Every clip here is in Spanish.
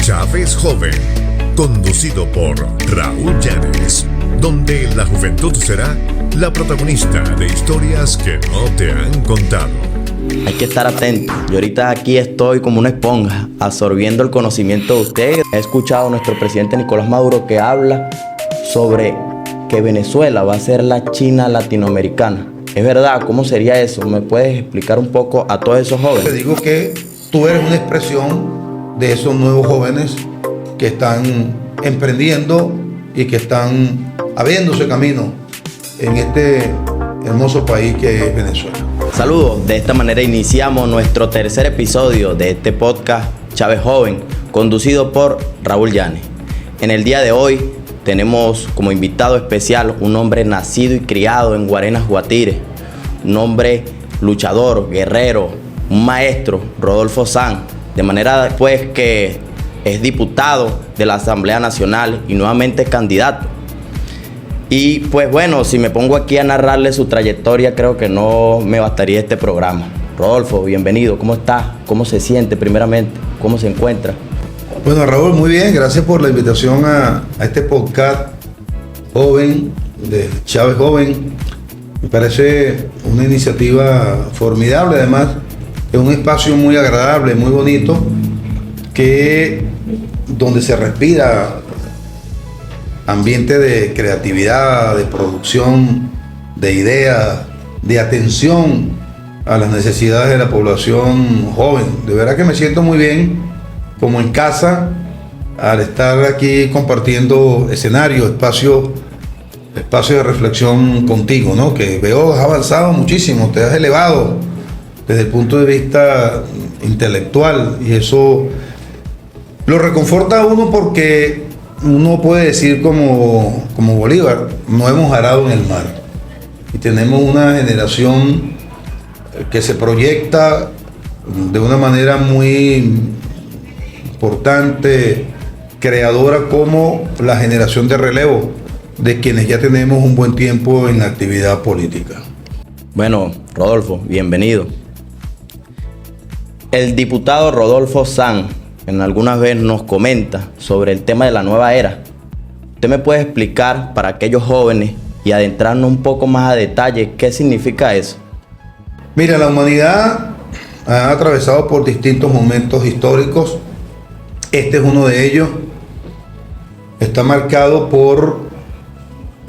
Chávez Joven, conducido por Raúl Llanes, donde la juventud será la protagonista de historias que no te han contado. Hay que estar atento. Yo ahorita aquí estoy como una esponja, absorbiendo el conocimiento de ustedes. He escuchado a nuestro presidente Nicolás Maduro que habla sobre que Venezuela va a ser la China latinoamericana. ¿Es verdad? ¿Cómo sería eso? ¿Me puedes explicar un poco a todos esos jóvenes? Te digo que tú eres una expresión de esos nuevos jóvenes que están emprendiendo y que están abriéndose camino en este hermoso país que es Venezuela. Saludos, de esta manera iniciamos nuestro tercer episodio de este podcast Chávez Joven, conducido por Raúl Llanes. En el día de hoy tenemos como invitado especial un hombre nacido y criado en Guarenas, Guatire, un hombre luchador, guerrero, un maestro, Rodolfo Sanz, de manera pues que es diputado de la Asamblea Nacional y nuevamente candidato. Y pues bueno, si me pongo aquí a narrarle su trayectoria, creo que no me bastaría este programa. Rodolfo, bienvenido. ¿Cómo está? ¿Cómo se siente primeramente? ¿Cómo se encuentra? Bueno, Raúl, muy bien. Gracias por la invitación a este podcast joven, de Chávez Joven. Me parece una iniciativa formidable. Además, es un espacio muy agradable, muy bonito, donde se respira ambiente de creatividad, de producción, de ideas, de atención a las necesidades de la población joven. De verdad que me siento muy bien, como en casa, al estar aquí compartiendo escenario, espacio de reflexión contigo, ¿no? Que veo has avanzado muchísimo, te has elevado desde el punto de vista intelectual, y eso lo reconforta a uno, porque uno puede decir como Bolívar, no hemos arado en el mar, y tenemos una generación que se proyecta de una manera muy importante, creadora, como la generación de relevo de quienes ya tenemos un buen tiempo en la actividad política. Bueno, Rodolfo, bienvenido. El diputado Rodolfo Sanz en algunas veces nos comenta sobre el tema de la nueva era. ¿Usted me puede explicar para aquellos jóvenes y adentrarnos un poco más a detalle qué significa eso? Mira, la humanidad ha atravesado por distintos momentos históricos. Este es uno de ellos. Está marcado por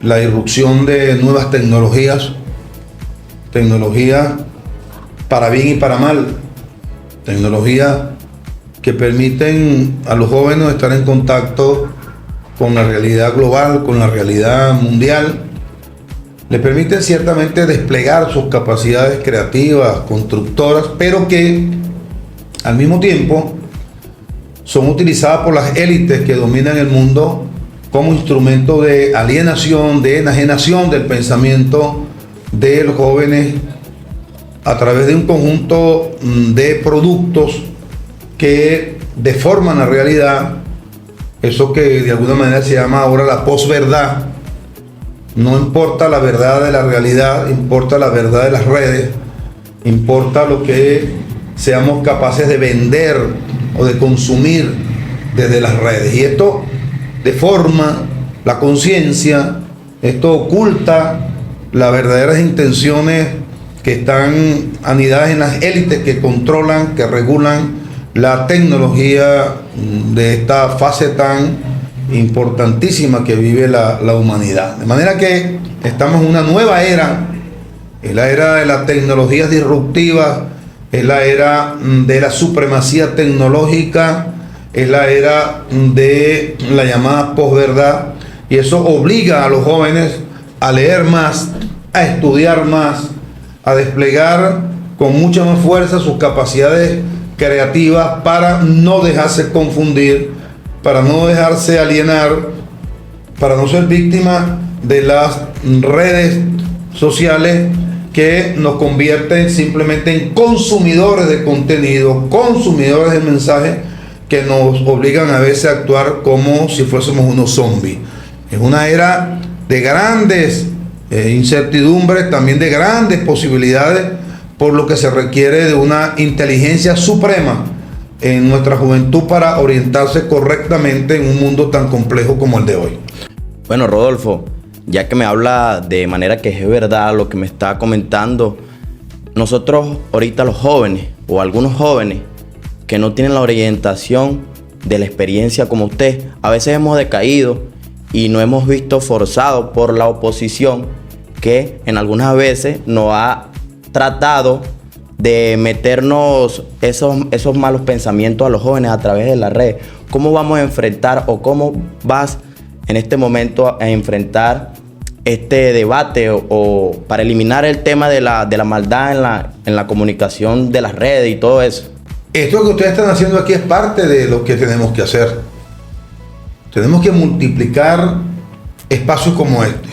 la irrupción de nuevas tecnologías para bien y para mal, tecnologías que permiten a los jóvenes estar en contacto con la realidad global, con la realidad mundial. Le permiten ciertamente desplegar sus capacidades creativas, constructoras, pero que al mismo tiempo son utilizadas por las élites que dominan el mundo como instrumento de alienación, de enajenación del pensamiento de los jóvenes a través de un conjunto de productos que deforman la realidad, eso que de alguna manera se llama ahora la posverdad. No importa la verdad de la realidad, importa la verdad de las redes, importa lo que seamos capaces de vender o de consumir desde las redes. Y esto deforma la conciencia, esto oculta las verdaderas intenciones que están anidadas en las élites que controlan, que regulan la tecnología de esta fase tan importantísima que vive la humanidad. De manera que estamos en una nueva era, es la era de las tecnologías disruptivas, es la era de la supremacía tecnológica, es la era de la llamada posverdad, y eso obliga a los jóvenes a leer más, a estudiar más, a desplegar con mucha más fuerza sus capacidades creativas para no dejarse confundir, para no dejarse alienar, para no ser víctima de las redes sociales que nos convierten simplemente en consumidores de contenido, consumidores de mensajes que nos obligan a veces a actuar como si fuésemos unos zombies. Es una era de grandes incertidumbres, también de grandes posibilidades, por lo que se requiere de una inteligencia suprema en nuestra juventud para orientarse correctamente en un mundo tan complejo como el de hoy. Bueno, Rodolfo, ya que me habla de manera que es verdad lo que me está comentando, nosotros ahorita los jóvenes o algunos jóvenes que no tienen la orientación de la experiencia como usted, a veces hemos decaído y nos hemos visto forzados por la oposición que en algunas veces nos ha tratado de meternos esos malos pensamientos a los jóvenes a través de las redes. ¿Cómo vamos a enfrentar o cómo vas en este momento a enfrentar este debate o para eliminar el tema de la maldad en la comunicación de las redes y todo eso? Esto que ustedes están haciendo aquí es parte de lo que tenemos que hacer. Tenemos que multiplicar espacios como este.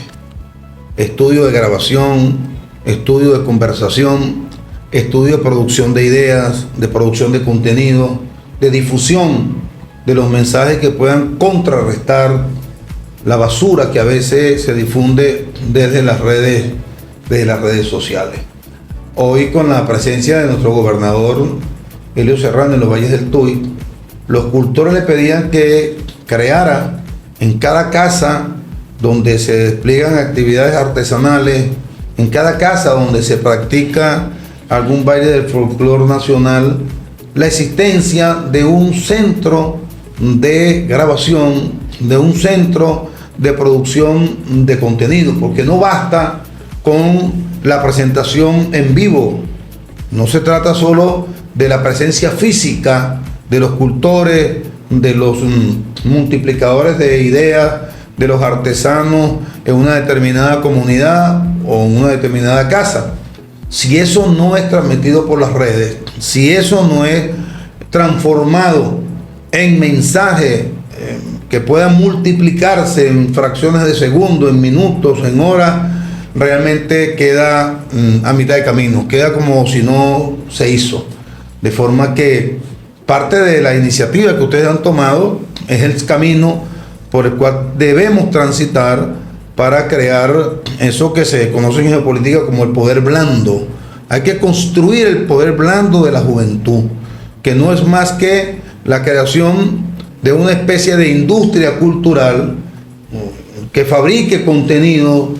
Estudio de grabación, estudio de conversación, estudio de producción de ideas, de producción de contenido, de difusión de los mensajes que puedan contrarrestar la basura que a veces se difunde desde las redes sociales. Hoy, con la presencia de nuestro gobernador Elio Serrano en los Valles del Tuy, los cultores le pedían que creara en cada casa donde se despliegan actividades artesanales, en cada casa donde se practica algún baile del folclore nacional, la existencia de un centro de grabación, de un centro de producción de contenido, porque no basta con la presentación en vivo. No se trata solo de la presencia física de los cultores, de los multiplicadores de ideas, de los artesanos en una determinada comunidad o en una determinada casa. Si eso no es transmitido por las redes, si eso no es transformado en mensajes que puedan multiplicarse en fracciones de segundo, en minutos, en horas, realmente queda a mitad de camino, queda como si no se hizo. De forma que parte de la iniciativa que ustedes han tomado es el camino por el cual debemos transitar para crear eso que se conoce en geopolítica como el poder blando. Hay que construir el poder blando de la juventud, que no es más que la creación de una especie de industria cultural que fabrique contenido,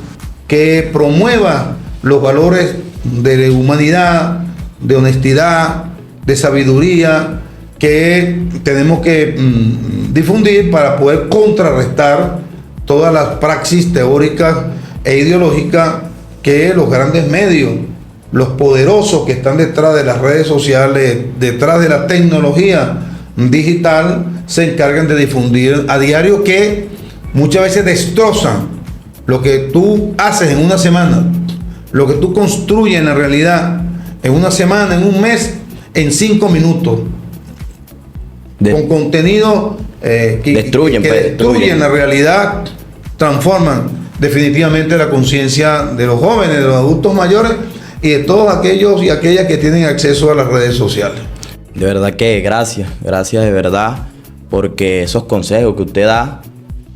que promueva los valores de humanidad, de honestidad, de sabiduría, que tenemos que difundir para poder contrarrestar todas las praxis teóricas e ideológicas que los grandes medios, los poderosos que están detrás de las redes sociales, detrás de la tecnología digital, se encargan de difundir a diario, que muchas veces destrozan lo que tú haces en una semana, lo que tú construyes en la realidad en una semana, en un mes, en 5 minutos. Con contenido que destruyen la realidad, transforman definitivamente la conciencia de los jóvenes, de los adultos mayores y de todos aquellos y aquellas que tienen acceso a las redes sociales. De verdad que gracias de verdad, porque esos consejos que usted da,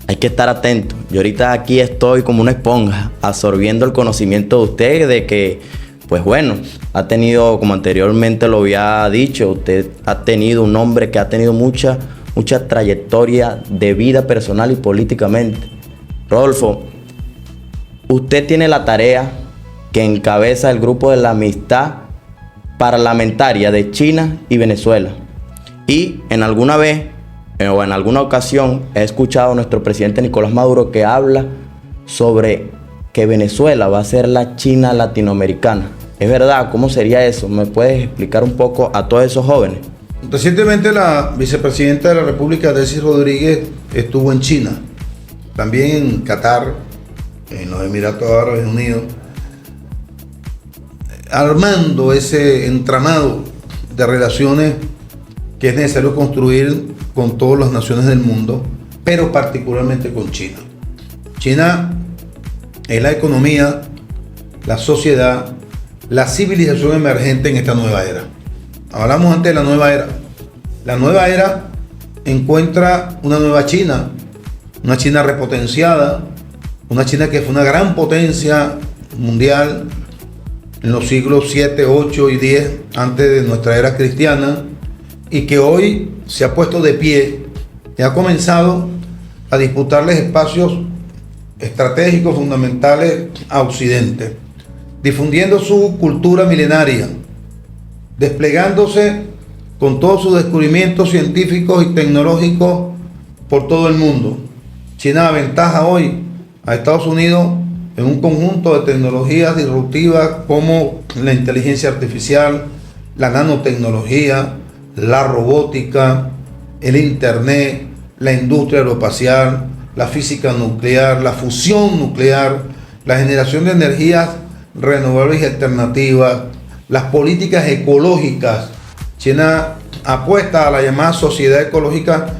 hay que estar atento. Yo ahorita aquí estoy como una esponja, absorbiendo el conocimiento de usted, de que, pues bueno, ha tenido, como anteriormente lo había dicho, usted ha tenido un hombre que ha tenido mucha trayectoria de vida personal y políticamente. Rodolfo, usted tiene la tarea que encabeza el grupo de la amistad parlamentaria de China y Venezuela. Y en alguna vez o en alguna ocasión he escuchado a nuestro presidente Nicolás Maduro que habla sobre que Venezuela va a ser la China latinoamericana. ¿Es verdad? ¿Cómo sería eso? ¿Me puedes explicar un poco a todos esos jóvenes? Recientemente la vicepresidenta de la República, Delcy Rodríguez, estuvo en China, también en Qatar, en los Emiratos Árabes Unidos, armando ese entramado de relaciones que es necesario construir con todas las naciones del mundo, pero particularmente con China. China es la economía, la sociedad, la civilización emergente en esta nueva era. Hablamos antes de la nueva era. La nueva era encuentra una nueva China, una China repotenciada, una China que fue una gran potencia mundial en los siglos 7, 8 y 10 antes de nuestra era cristiana, y que hoy se ha puesto de pie y ha comenzado a disputarles espacios estratégicos fundamentales a Occidente, difundiendo su cultura milenaria, desplegándose con todos sus descubrimientos científicos y tecnológicos por todo el mundo. China aventaja hoy a Estados Unidos en un conjunto de tecnologías disruptivas como la inteligencia artificial, la nanotecnología, la robótica, el internet, la industria aeroespacial, la física nuclear, la fusión nuclear, la generación de energías renovables y alternativas, las políticas ecológicas. China apuesta a la llamada sociedad ecológica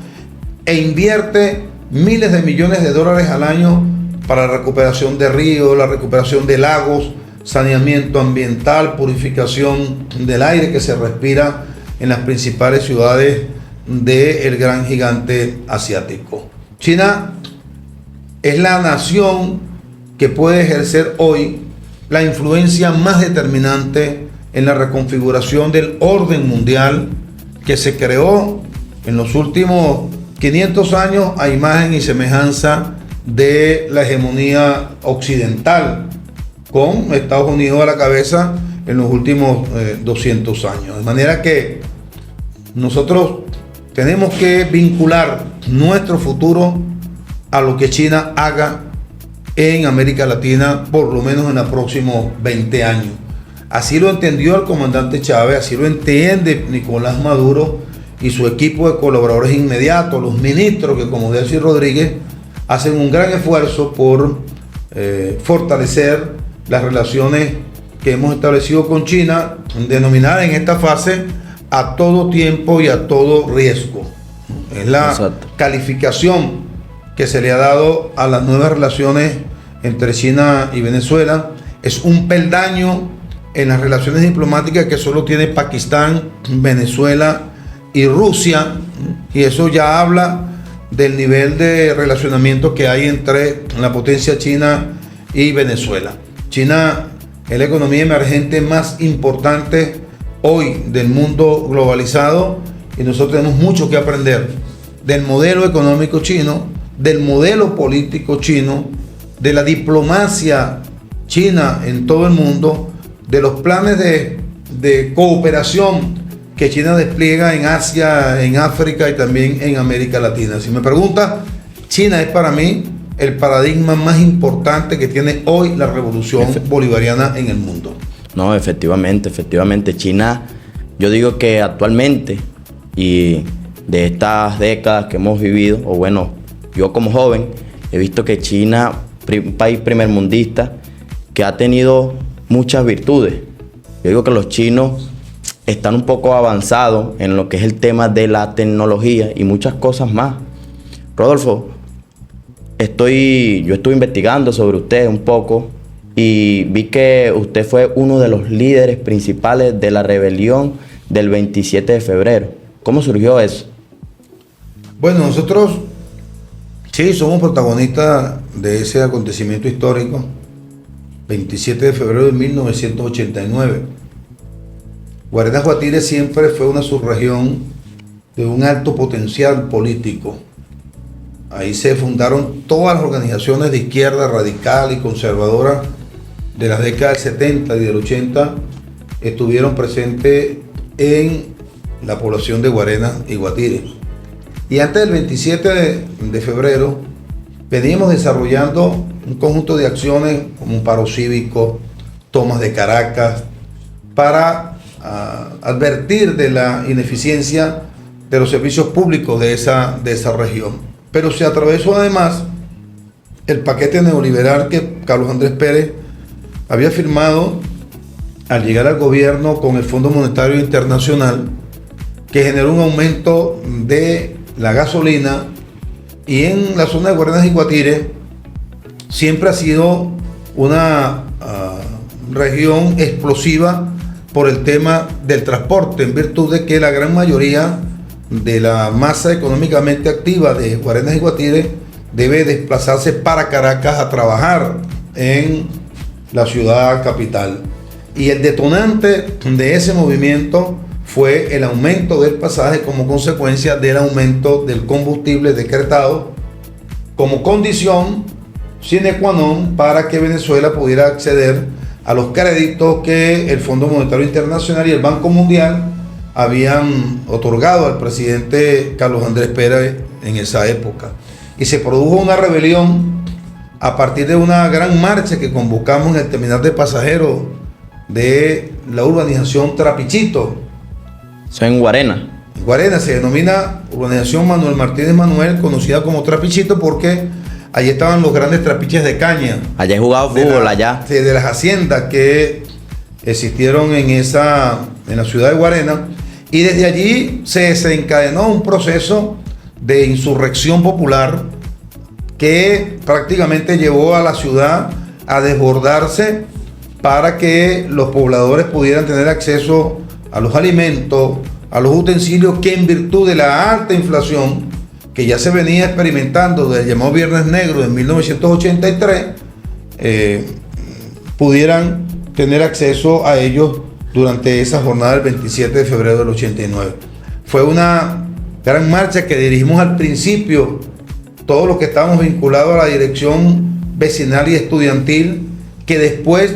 e invierte miles de millones de dólares al año para la recuperación de ríos, la recuperación de lagos, saneamiento ambiental, purificación del aire que se respira en las principales ciudades del gran gigante asiático. China es la nación que puede ejercer hoy la influencia más determinante en la reconfiguración del orden mundial que se creó en los últimos 500 años a imagen y semejanza de la hegemonía occidental, con Estados Unidos a la cabeza en los últimos 200 años. De manera que nosotros tenemos que vincular nuestro futuro a lo que China haga en América Latina, por lo menos en los próximos 20 años. Así lo entendió el comandante Chávez, así lo entiende Nicolás Maduro y su equipo de colaboradores inmediatos, los ministros que, como Delcy Rodríguez, hacen un gran esfuerzo por fortalecer las relaciones que hemos establecido con China, denominada en esta fase a todo tiempo y a todo riesgo. Es la calificación que se le ha dado a las nuevas relaciones entre China y Venezuela. Es un peldaño en las relaciones diplomáticas que solo tiene Pakistán, Venezuela y Rusia, y eso ya habla del nivel de relacionamiento que hay entre la potencia China y Venezuela. China es la economía emergente más importante hoy del mundo globalizado, y nosotros tenemos mucho que aprender del modelo económico chino, del modelo político chino, de la diplomacia china en todo el mundo, de los planes de cooperación que China despliega en Asia, en África y también en América Latina. Si me pregunta, China es para mí el paradigma más importante que tiene hoy la revolución bolivariana en el mundo. No, efectivamente. China, yo digo que actualmente y de estas décadas que hemos vivido, o bueno, yo como joven, he visto que China, un país primermundista, que ha tenido muchas virtudes. Yo digo que los chinos están un poco avanzados en lo que es el tema de la tecnología y muchas cosas más. Rodolfo, yo estuve investigando sobre usted un poco y vi que usted fue uno de los líderes principales de la rebelión del 27 de febrero. ¿Cómo surgió eso? Bueno, nosotros sí somos protagonistas de ese acontecimiento histórico, 27 de febrero de 1989. Guarenas Guatire siempre fue una subregión de un alto potencial político. Ahí se fundaron todas las organizaciones de izquierda radical y conservadora de las décadas del 70 y del 80, estuvieron presentes en la población de Guarenas y Guatire. Y antes del 27 de febrero veníamos desarrollando un conjunto de acciones como un paro cívico, tomas de Caracas, para advertir de la ineficiencia de los servicios públicos de esa región. Pero se atravesó además el paquete neoliberal que Carlos Andrés Pérez había firmado al llegar al gobierno con el Fondo Monetario Internacional, que generó un aumento de la gasolina, y en la zona de Guarenas y Guatire siempre ha sido una región explosiva por el tema del transporte, en virtud de que la gran mayoría de la masa económicamente activa de Guarenas y Guatire debe desplazarse para Caracas a trabajar en la ciudad capital. Y el detonante de ese movimiento fue el aumento del pasaje como consecuencia del aumento del combustible decretado como condición sine qua non para que Venezuela pudiera acceder a los créditos que el Fondo Monetario Internacional y el Banco Mundial habían otorgado al presidente Carlos Andrés Pérez en esa época. Y se produjo una rebelión a partir de una gran marcha que convocamos en el terminal de pasajeros de la urbanización Trapichito. Eso en Guarena. Guarena se denomina urbanización Manuel Martínez Manuel, conocida como Trapichito porque allí estaban los grandes trapiches de caña. Allá he jugado fútbol, allá. De las haciendas que existieron en la ciudad de Guarena. Y desde allí se desencadenó un proceso de insurrección popular que prácticamente llevó a la ciudad a desbordarse para que los pobladores pudieran tener acceso a los alimentos, a los utensilios que en virtud de la alta inflación que ya se venía experimentando desde el llamado Viernes Negro en 1983, pudieran tener acceso a ellos durante esa jornada del 27 de febrero del 89. Fue una gran marcha que dirigimos al principio, todos los que estábamos vinculados a la dirección vecinal y estudiantil, que después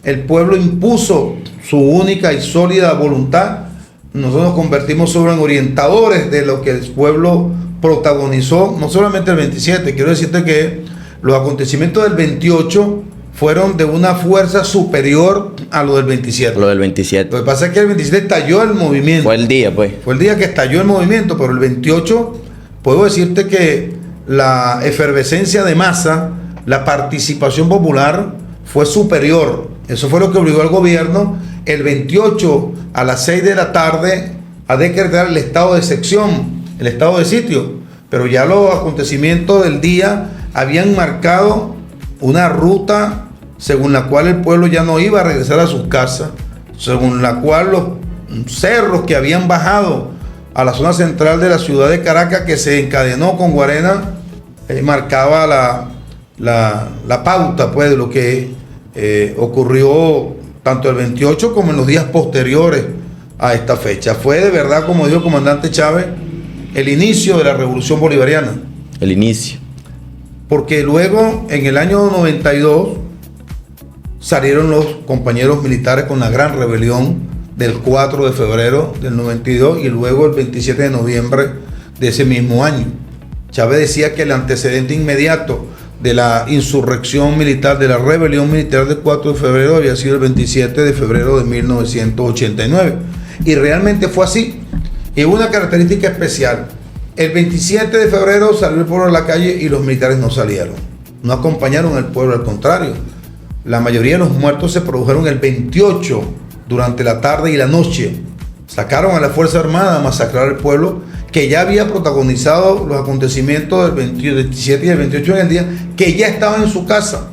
el pueblo impuso su única y sólida voluntad. Nosotros nos convertimos sobre en orientadores de lo que el pueblo protagonizó, no solamente el 27, quiero decirte que los acontecimientos del 28 fueron de una fuerza superior a lo del 27. Lo del 27. Lo que pasa es que el 27 estalló el movimiento. Fue el día, pues. Fue el día que estalló el movimiento, pero el 28, puedo decirte que la efervescencia de masa, la participación popular fue superior. Eso fue lo que obligó al gobierno el 28 a las 6 de la tarde a decretar el estado de excepción, el estado de sitio. Pero ya los acontecimientos del día habían marcado una ruta según la cual el pueblo ya no iba a regresar a sus casas, según la cual los cerros que habían bajado a la zona central de la ciudad de Caracas, que se encadenó con Guarena, marcaba la pauta, pues, de lo que ocurrió tanto el 28 como en los días posteriores a esta fecha. Fue de verdad, como dijo el comandante Chávez, el inicio de la revolución bolivariana. El inicio. Porque luego, en el año 92, salieron los compañeros militares con la gran rebelión del 4 de febrero del 92 y luego el 27 de noviembre de ese mismo año. Chávez decía que el antecedente inmediato de la insurrección militar, de la rebelión militar del 4 de febrero había sido el 27 de febrero de 1989. Y realmente fue así. Y hubo una característica especial. El 27 de febrero salió el pueblo a la calle y los militares no salieron. No acompañaron al pueblo, al contrario. La mayoría de los muertos se produjeron el 28 durante la tarde y la noche. Sacaron a la Fuerza Armada a masacrar al pueblo que ya había protagonizado los acontecimientos del 27 y el 28 en el día, que ya estaba en su casa.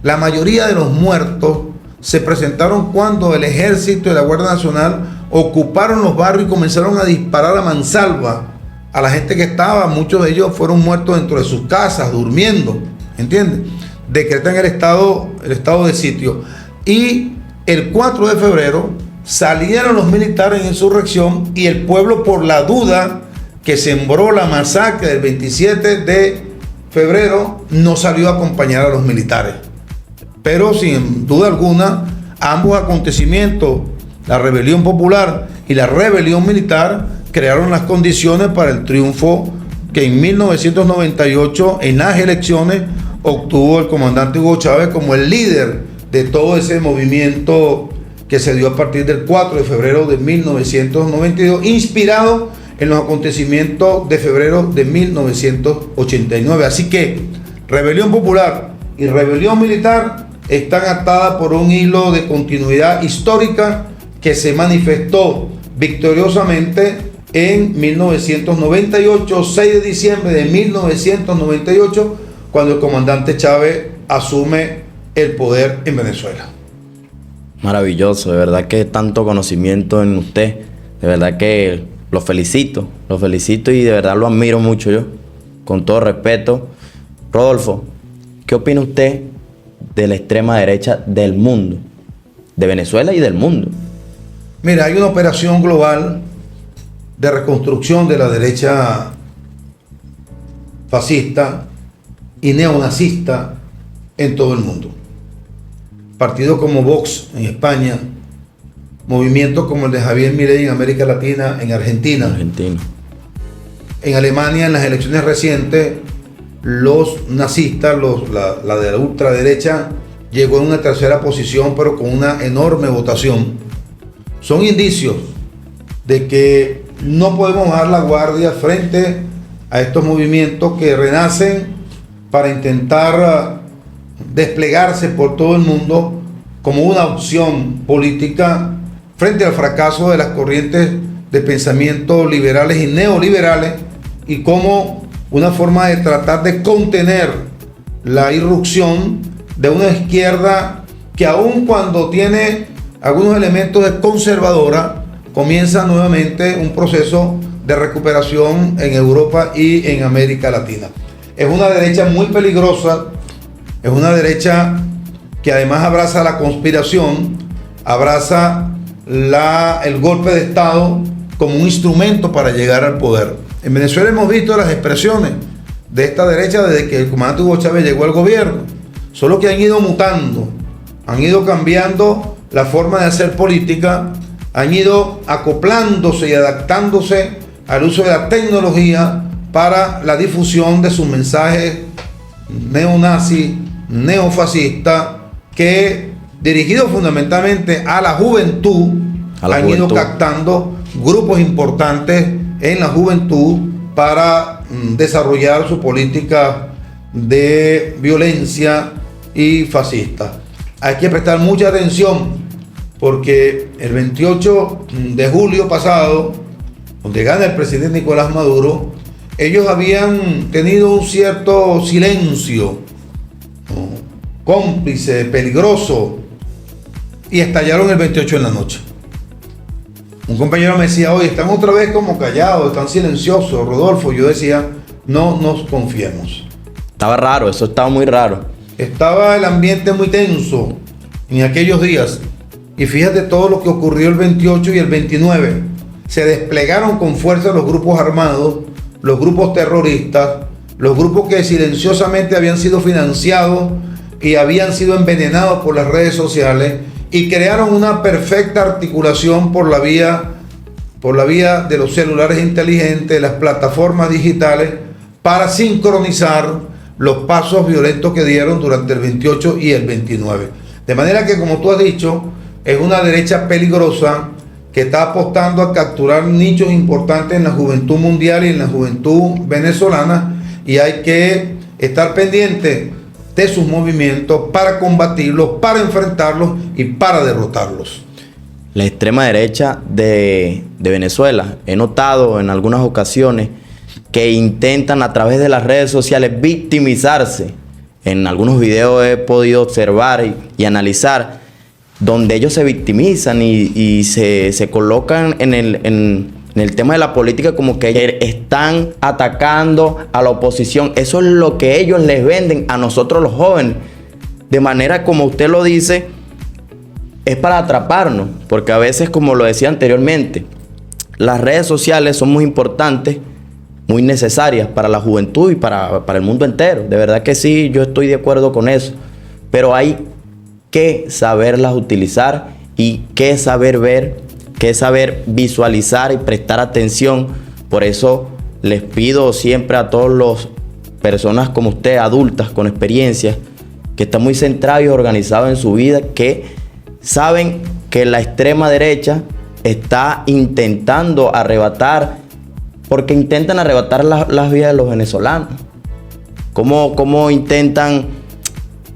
La mayoría de los muertos se presentaron cuando el ejército y la Guardia Nacional ocuparon los barrios y comenzaron a disparar a mansalva a la gente que estaba. Muchos de ellos fueron muertos dentro de sus casas, durmiendo, ¿entiendes? Decretan el estado de sitio. Y el 4 de febrero salieron los militares en insurrección y el pueblo, por la duda que sembró la masacre del 27 de febrero, no salió a acompañar a los militares. Pero sin duda alguna, ambos acontecimientos, la rebelión popular y la rebelión militar, crearon las condiciones para el triunfo que en 1998, en las elecciones, obtuvo el comandante Hugo Chávez como el líder de todo ese movimiento que se dio a partir del 4 de febrero de 1992, inspirado en los acontecimientos de febrero de 1989. Así que rebelión popular y rebelión militar están atadas por un hilo de continuidad histórica que se manifestó victoriosamente en 1998, 6 de diciembre de 1998, cuando el comandante Chávez asume el poder en Venezuela. Maravilloso, de verdad que tanto conocimiento en usted, de verdad que lo felicito y de verdad lo admiro mucho yo, con todo respeto. Rodolfo, ¿qué opina usted de la extrema derecha del mundo, de Venezuela y del mundo? Mira, hay una operación global de reconstrucción de la derecha fascista y neonazista en todo el mundo. Partidos como Vox en España, movimientos como el de Javier Milei en América Latina, en Argentina. En Alemania, en las elecciones recientes, los nazistas, la de la ultraderecha, llegó en una tercera posición, pero con una enorme votación. Son indicios de que no podemos bajar la guardia frente a estos movimientos que renacen para intentar desplegarse por todo el mundo como una opción política frente al fracaso de las corrientes de pensamiento liberales y neoliberales, y como una forma de tratar de contener la irrupción de una izquierda que, aun cuando tiene algunos elementos de conservadora, comienza nuevamente un proceso de recuperación en Europa y en América Latina. Es una derecha muy peligrosa, es una derecha que además abraza la conspiración, abraza el golpe de Estado como un instrumento para llegar al poder. En Venezuela hemos visto las expresiones de esta derecha desde que el comandante Hugo Chávez llegó al gobierno, solo que han ido mutando, han ido cambiando la forma de hacer política, han ido acoplándose y adaptándose al uso de la tecnología para la difusión de sus mensajes neonazi, neofascista, que dirigidos fundamentalmente a la juventud, han ido captando grupos importantes en la juventud para desarrollar su política de violencia y fascista. Hay que prestar mucha atención porque el 28 de julio pasado, donde gana el presidente Nicolás Maduro, ellos habían tenido un cierto silencio, ¿no?, cómplice, peligroso, y estallaron el 28 en la noche. Un compañero me decía: oye, están otra vez como callados, están silenciosos, Rodolfo. Yo decía: no nos confiemos. Estaba raro, eso estaba muy raro. Estaba el ambiente muy tenso en aquellos días. Y fíjate todo lo que ocurrió el 28 y el 29. Se desplegaron con fuerza los grupos armados, los grupos terroristas, los grupos que silenciosamente habían sido financiados y habían sido envenenados por las redes sociales, y crearon una perfecta articulación por la vía de los celulares inteligentes, las plataformas digitales, para sincronizar los pasos violentos que dieron durante el 28 y el 29. De manera que, como tú has dicho, es una derecha peligrosa que está apostando a capturar nichos importantes en la juventud mundial y en la juventud venezolana, y hay que estar pendiente de sus movimientos para combatirlos, para enfrentarlos y para derrotarlos. La extrema derecha de Venezuela, he notado en algunas ocasiones que intentan a través de las redes sociales victimizarse. En algunos videos he podido observar y analizar donde ellos se victimizan y se colocan en el tema de la política como que están atacando a la oposición. Eso es lo que ellos les venden a nosotros los jóvenes. De manera, como usted lo dice, es para atraparnos. Porque a veces, como lo decía anteriormente, las redes sociales son muy importantes, muy necesarias para la juventud y para el mundo entero. De verdad que sí, yo estoy de acuerdo con eso. Pero hay que saberlas utilizar y que saber ver, que saber visualizar y prestar atención. Por eso les pido siempre a todas las personas como usted, adultas con experiencia, que están muy centrados y organizados en su vida, que saben que la extrema derecha está intentando arrebatar, porque intentan arrebatar las vidas de los venezolanos. ¿Cómo intentan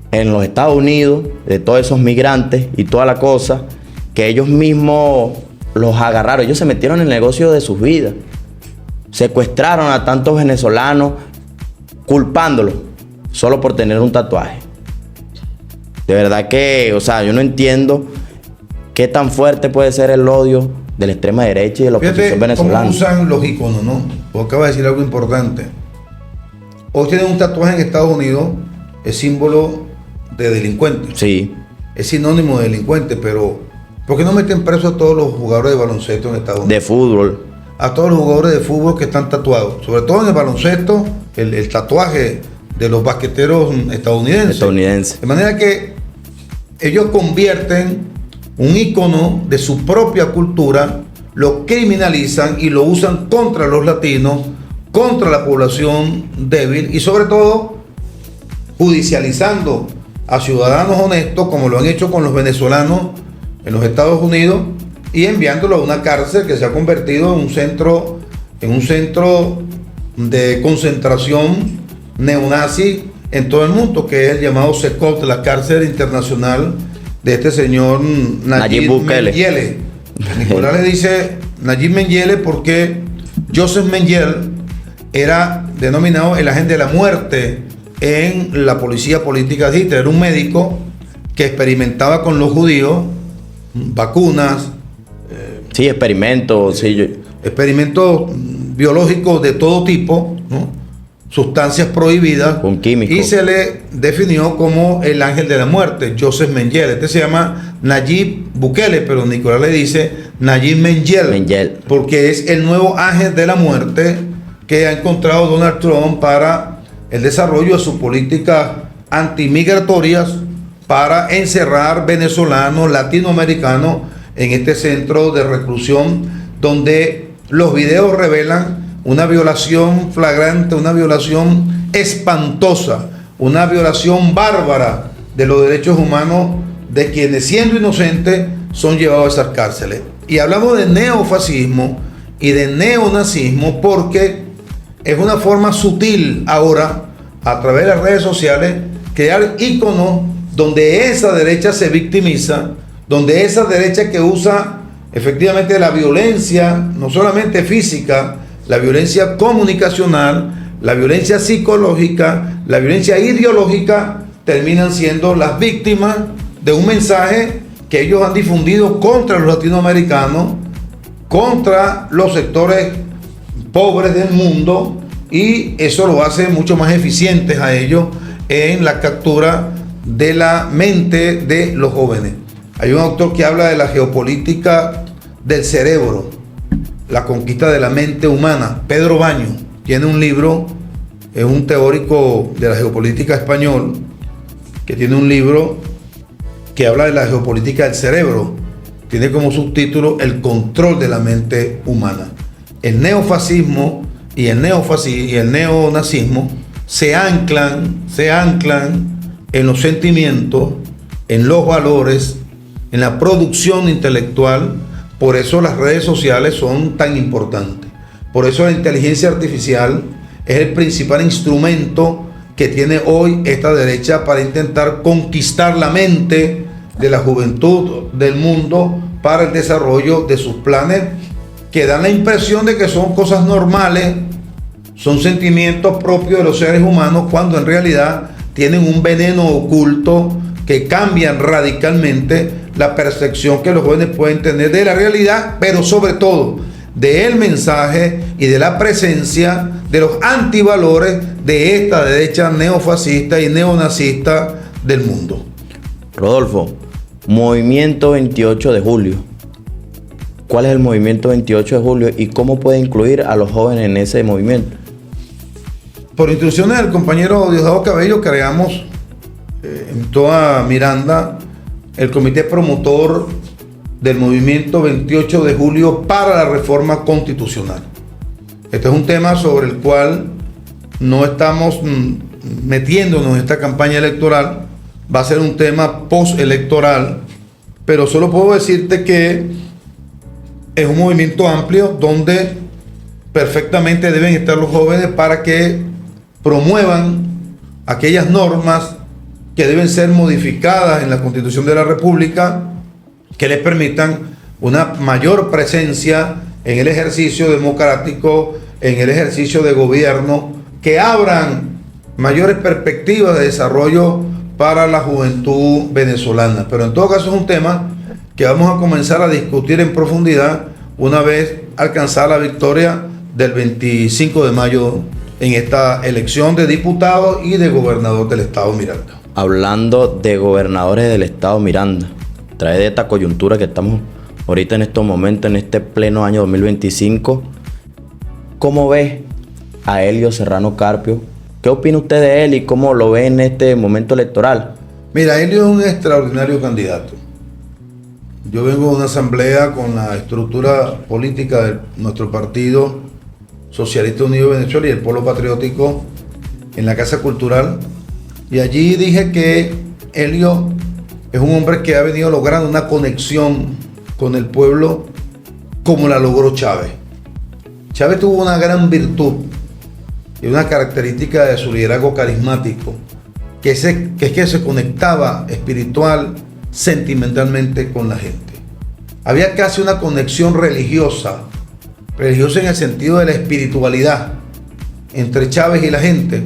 en los Estados Unidos, de todos esos migrantes y toda la cosa, que ellos mismos los agarraron? Ellos se metieron en el negocio de sus vidas. Secuestraron a tantos venezolanos, culpándolos solo por tener un tatuaje. De verdad que, o sea, yo no entiendo qué tan fuerte puede ser el odio de la extrema derecha y de la oposición venezolana. ¿Cómo usan los iconos, no? Vos acabas de decir algo importante. Hoy tienen un tatuaje en Estados Unidos, es símbolo de delincuente. Sí. Es sinónimo de delincuente, pero ¿Por qué no meten preso a todos los jugadores de baloncesto en Estados Unidos? De fútbol. A todos los jugadores de fútbol que están tatuados. Sobre todo en el baloncesto, el tatuaje de los basqueteros estadounidenses. De manera que ellos convierten un ícono de su propia cultura, lo criminalizan y lo usan contra los latinos, contra la población débil y sobre todo judicializando a ciudadanos honestos, como lo han hecho con los venezolanos en los Estados Unidos, y enviándolo a una cárcel que se ha convertido en un centro de concentración neonazi en todo el mundo, que es el llamado SECOT, la cárcel internacional de este señor Nayib Mengele. Nicolás le dice Nayib Mengele porque Joseph Mengele era denominado el agente de la muerte en la policía política de Hitler. Era un médico que experimentaba con los judíos vacunas. Sí, experimentos. Experimentos biológicos de todo tipo, ¿no? Sustancias prohibidas. Con químicos. Y se le definió como el ángel de la muerte, Joseph Mengele. Este se llama Nayib Bukele, pero Nicolás le dice Nayib Mengele. Porque es el nuevo ángel de la muerte que ha encontrado Donald Trump para el desarrollo de sus políticas antimigratorias, para encerrar venezolanos, latinoamericanos en este centro de reclusión, donde los videos revelan una violación flagrante, una violación espantosa, una violación bárbara de los derechos humanos de quienes, siendo inocentes, son llevados a esas cárceles. Y hablamos de neofascismo y de neonazismo porque es una forma sutil ahora, a través de las redes sociales, crear íconos donde esa derecha se victimiza, donde esa derecha que usa efectivamente la violencia, no solamente física, la violencia comunicacional, la violencia psicológica, la violencia ideológica, terminan siendo las víctimas de un mensaje que ellos han difundido contra los latinoamericanos, contra los sectores pobres del mundo, y eso lo hace mucho más eficientes a ellos en la captura de la mente de los jóvenes. Hay un autor que habla de la geopolítica del cerebro, la conquista de la mente humana. Pedro Baños tiene un libro, es un teórico de la geopolítica español, que tiene un libro que habla de la geopolítica del cerebro. Tiene como subtítulo El control de la mente humana. El neofascismo y el neonazismo se anclan en los sentimientos, en los valores, en la producción intelectual. Por eso las redes sociales son tan importantes. Por eso la inteligencia artificial es el principal instrumento que tiene hoy esta derecha para intentar conquistar la mente de la juventud del mundo para el desarrollo de sus planes, que dan la impresión de que son cosas normales, son sentimientos propios de los seres humanos, cuando en realidad tienen un veneno oculto que cambian radicalmente la percepción que los jóvenes pueden tener de la realidad, pero sobre todo del mensaje y de la presencia de los antivalores de esta derecha neofascista y neonazista del mundo. Rodolfo, Movimiento 28 de Julio. ¿Cuál es el Movimiento 28 de Julio y cómo puede incluir a los jóvenes en ese movimiento? Por instrucciones del compañero Diosdado Cabello, creamos en toda Miranda el comité promotor del Movimiento 28 de Julio para la reforma constitucional. Este es un tema sobre el cual no estamos metiéndonos en esta campaña electoral. Va a ser un tema postelectoral, pero solo puedo decirte que es un movimiento amplio donde perfectamente deben estar los jóvenes para que promuevan aquellas normas que deben ser modificadas en la Constitución de la República, que les permitan una mayor presencia en el ejercicio democrático, en el ejercicio de gobierno, que abran mayores perspectivas de desarrollo para la juventud venezolana. Pero en todo caso es un tema que vamos a comenzar a discutir en profundidad una vez alcanzada la victoria del 25 de mayo en esta elección de diputados y de gobernador del estado Miranda. Hablando de gobernadores del estado Miranda, trae de esta coyuntura que estamos ahorita en estos momentos, en este pleno año 2025, ¿cómo ves a Elio Serrano Carpio? ¿Qué opina usted de él y cómo lo ve en este momento electoral? Mira, Elio es un extraordinario candidato. Yo vengo de una asamblea con la estructura política de nuestro partido Socialista Unido de Venezuela y el Polo Patriótico en la Casa Cultural. Y allí dije que Elio es un hombre que ha venido logrando una conexión con el pueblo como la logró Chávez. Chávez tuvo una gran virtud y una característica de su liderazgo carismático, que es que se conectaba espiritual, sentimentalmente con la gente. Había casi una conexión religiosa en el sentido de la espiritualidad entre Chávez y la gente,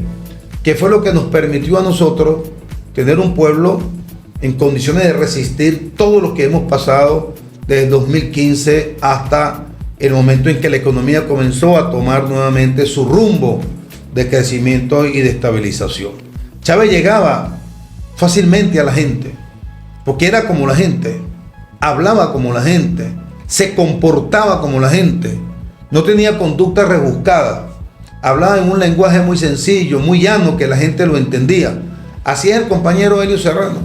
que fue lo que nos permitió a nosotros tener un pueblo en condiciones de resistir todo lo que hemos pasado desde 2015 hasta el momento en que la economía comenzó a tomar nuevamente su rumbo de crecimiento y de estabilización. Chávez llegaba fácilmente a la gente, porque era como la gente, hablaba como la gente, se comportaba como la gente, no tenía conducta rebuscada, hablaba en un lenguaje muy sencillo, muy llano, que la gente lo entendía. Así es el compañero Elio Serrano.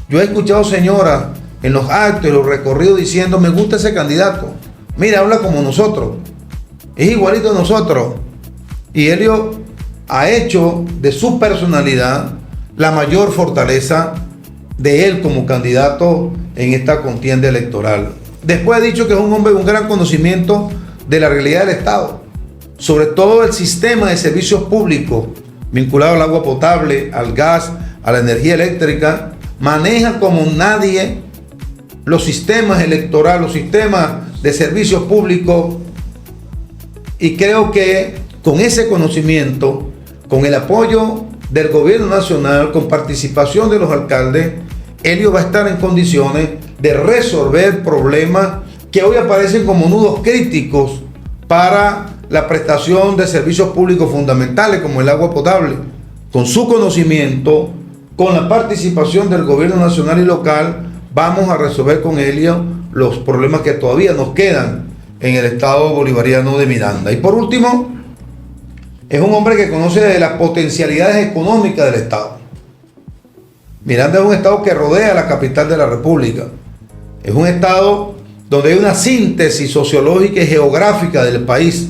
Yo he escuchado señoras en los actos y los recorridos diciendo: me gusta ese candidato, mira, habla como nosotros, es igualito a nosotros. Y Elio ha hecho de su personalidad la mayor fortaleza de él como candidato en esta contienda electoral. Después ha dicho que es un hombre de un gran conocimiento de la realidad del Estado, sobre todo el sistema de servicios públicos vinculado al agua potable, al gas, a la energía eléctrica. Maneja como nadie los sistemas electorales, los sistemas de servicios públicos, y creo que con ese conocimiento, con el apoyo del gobierno nacional, con participación de los alcaldes, Elio va a estar en condiciones de resolver problemas que hoy aparecen como nudos críticos para la prestación de servicios públicos fundamentales como el agua potable. Con su conocimiento, con la participación del gobierno nacional y local, vamos a resolver con Elio los problemas que todavía nos quedan en el estado bolivariano de Miranda. Y por último, es un hombre que conoce de las potencialidades económicas del estado. Miranda es un estado que rodea la capital de la República. Es un estado donde hay una síntesis sociológica y geográfica del país.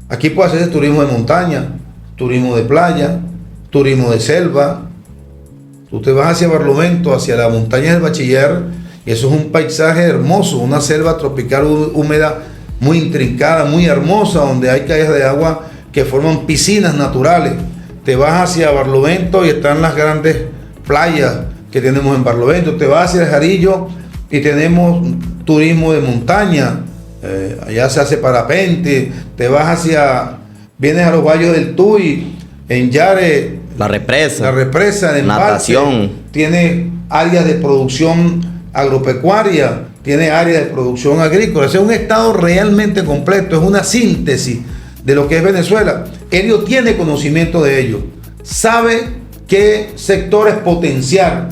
Aquí puede hacerse turismo de montaña, turismo de playa, turismo de selva. Tú te vas hacia Barlovento, hacia la montaña del Bachiller, y eso es un paisaje hermoso, una selva tropical húmeda muy intrincada, muy hermosa, donde hay calles de agua que forman piscinas naturales. Te vas hacia Barlovento y están las grandes playas que tenemos en Barlovento. Te vas hacia el Jarillo y tenemos turismo de montaña. Allá se hace parapente. Te vas vienes a los valles del Tuy, en Yare, la represa, en natación. Tiene áreas de producción agropecuaria, tiene áreas de producción agrícola. Es un estado realmente completo, es una síntesis de lo que es Venezuela. Elio tiene conocimiento de ello, sabe qué sectores potenciar,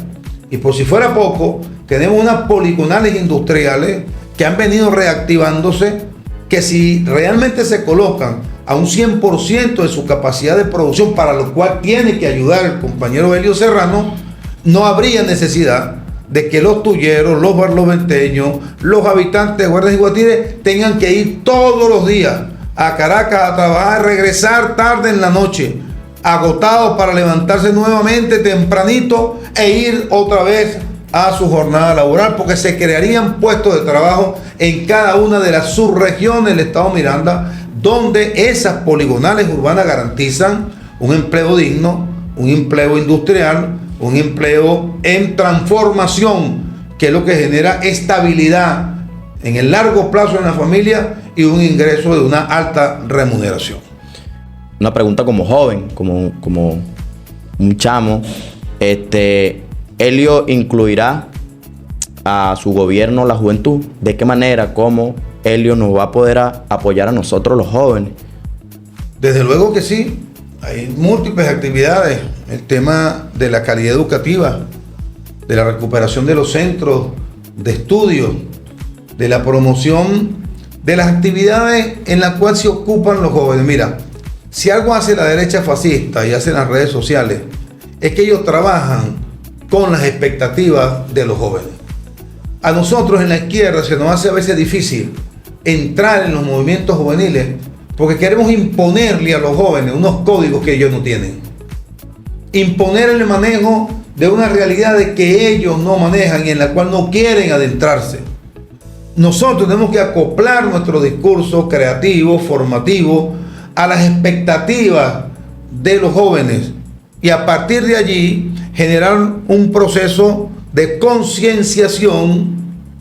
y por si fuera poco, tenemos unas poligonales industriales que han venido reactivándose, que si realmente se colocan a un 100% de su capacidad de producción, para lo cual tiene que ayudar el compañero Elio Serrano, no habría necesidad de que los tulleros, los barloventeños, los habitantes de Guardas y Guatire tengan que ir todos los días a Caracas a trabajar, regresar tarde en la noche, agotados, para levantarse nuevamente tempranito e ir otra vez a su jornada laboral, porque se crearían puestos de trabajo en cada una de las subregiones del estado Miranda, donde esas poligonales urbanas garantizan un empleo digno, un empleo industrial, un empleo en transformación, que es lo que genera estabilidad en el largo plazo en la familia y un ingreso de una alta remuneración. Una pregunta como joven, como un chamo, ¿Elio incluirá a su gobierno la juventud? ¿De qué manera? ¿Cómo Elio nos va a poder apoyar a nosotros los jóvenes? Desde luego que sí, hay múltiples actividades. El tema de la calidad educativa, de la recuperación de los centros de estudio, de la promoción de las actividades en las cuales se ocupan los jóvenes. Mira, si algo hace la derecha fascista y hacen las redes sociales, es que ellos trabajan con las expectativas de los jóvenes. A nosotros en la izquierda se nos hace a veces difícil entrar en los movimientos juveniles porque queremos imponerle a los jóvenes unos códigos que ellos no tienen. Imponer el manejo de una realidad de que ellos no manejan y en la cual no quieren adentrarse. Nosotros tenemos que acoplar nuestro discurso creativo, formativo, a las expectativas de los jóvenes y a partir de allí generar un proceso de concienciación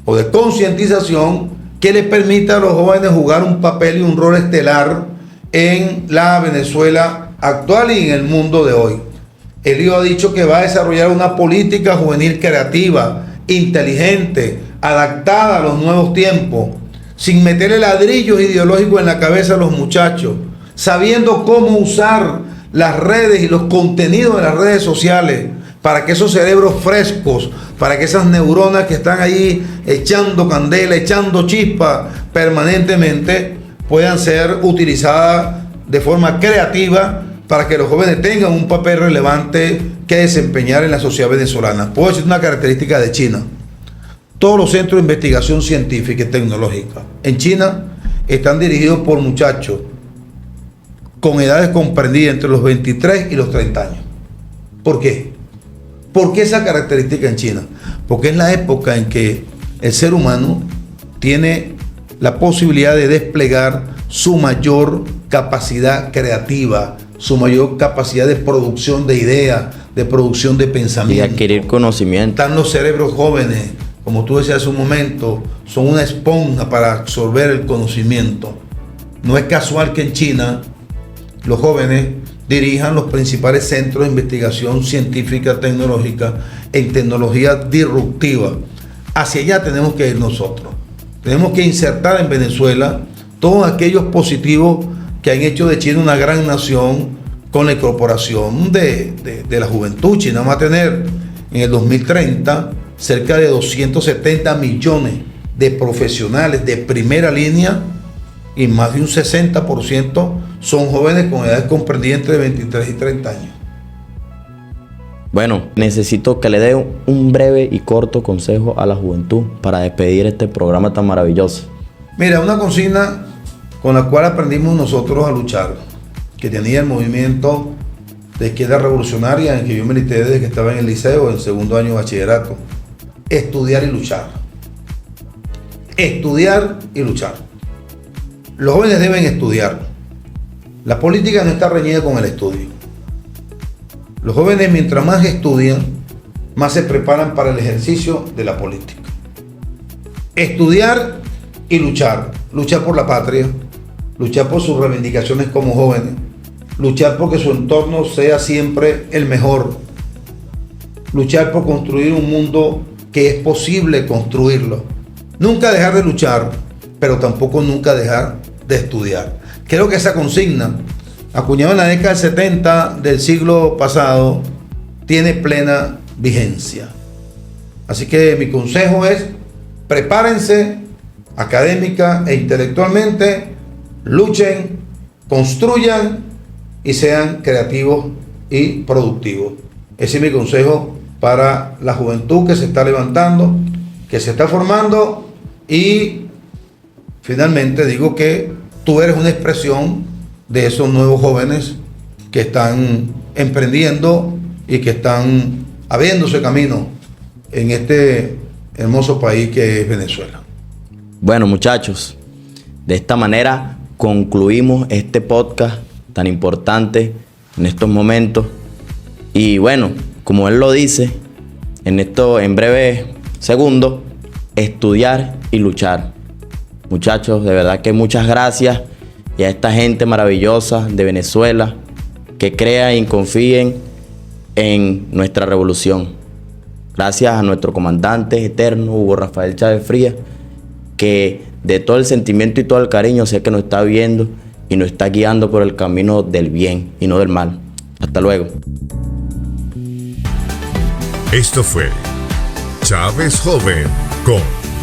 o de concientización que les permita a los jóvenes jugar un papel y un rol estelar en la Venezuela actual y en el mundo de hoy. Elío ha dicho que va a desarrollar una política juvenil creativa, inteligente, adaptada a los nuevos tiempos, sin meterle ladrillos ideológicos en la cabeza a los muchachos, sabiendo cómo usar las redes y los contenidos de las redes sociales para que esos cerebros frescos, para que esas neuronas que están ahí echando candela, echando chispa permanentemente, puedan ser utilizadas de forma creativa para que los jóvenes tengan un papel relevante que desempeñar en la sociedad venezolana. Puedo decir una característica de China. Todos los centros de investigación científica y tecnológica en China están dirigidos por muchachos con edades comprendidas entre los 23 y los 30 años. ¿Por qué? ¿Por qué esa característica en China? Porque es la época en que el ser humano tiene la posibilidad de desplegar su mayor capacidad creativa, su mayor capacidad de producción de ideas, de producción de pensamiento. Y adquirir conocimiento. Están los cerebros jóvenes, como tú decías hace un momento, son una esponja para absorber el conocimiento. No es casual que en China los jóvenes dirijan los principales centros de investigación científica, tecnológica, en tecnología disruptiva. Hacia allá tenemos que ir nosotros. Tenemos que insertar en Venezuela todos aquellos positivos que han hecho de China una gran nación con la incorporación de la juventud. China va a tener en el 2030 cerca de 270 millones de profesionales de primera línea y más de un 60% son jóvenes con edades comprendidas entre 23 y 30 años. Bueno, necesito que le dé un breve y corto consejo a la juventud para despedir este programa tan maravilloso. Mira, una consigna con la cual aprendimos nosotros a luchar, que tenía el movimiento de izquierda revolucionaria en que yo milité desde que estaba en el liceo, en segundo año de bachillerato: estudiar y luchar. Estudiar y luchar. Los jóvenes deben estudiar. La política no está reñida con el estudio. Los jóvenes, mientras más estudian, más se preparan para el ejercicio de la política. Estudiar y luchar. Luchar por la patria, luchar por sus reivindicaciones como jóvenes, luchar porque su entorno sea siempre el mejor, luchar por construir un mundo que es posible construirlo. Nunca dejar de luchar, pero tampoco nunca dejar de estudiar. Creo que esa consigna, acuñada en la década del 70 del siglo pasado, tiene plena vigencia. Así que mi consejo es: prepárense académica e intelectualmente, luchen, construyan y sean creativos y productivos. Ese es mi consejo para la juventud que se está levantando, que se está formando, y finalmente digo que tú eres una expresión de esos nuevos jóvenes que están emprendiendo y que están abriéndose camino en este hermoso país que es Venezuela. Bueno, muchachos, de esta manera concluimos este podcast tan importante en estos momentos. Y bueno, como él lo dice, en breve segundos, estudiar y luchar. Muchachos, de verdad que muchas gracias, y a esta gente maravillosa de Venezuela que crean y confíen en nuestra revolución. Gracias a nuestro comandante eterno, Hugo Rafael Chávez Frías, que de todo el sentimiento y todo el cariño sé que nos está viendo y nos está guiando por el camino del bien y no del mal. Hasta luego. Esto fue Chávez Joven con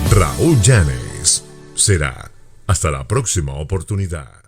Raúl Llanes. Será hasta la próxima oportunidad.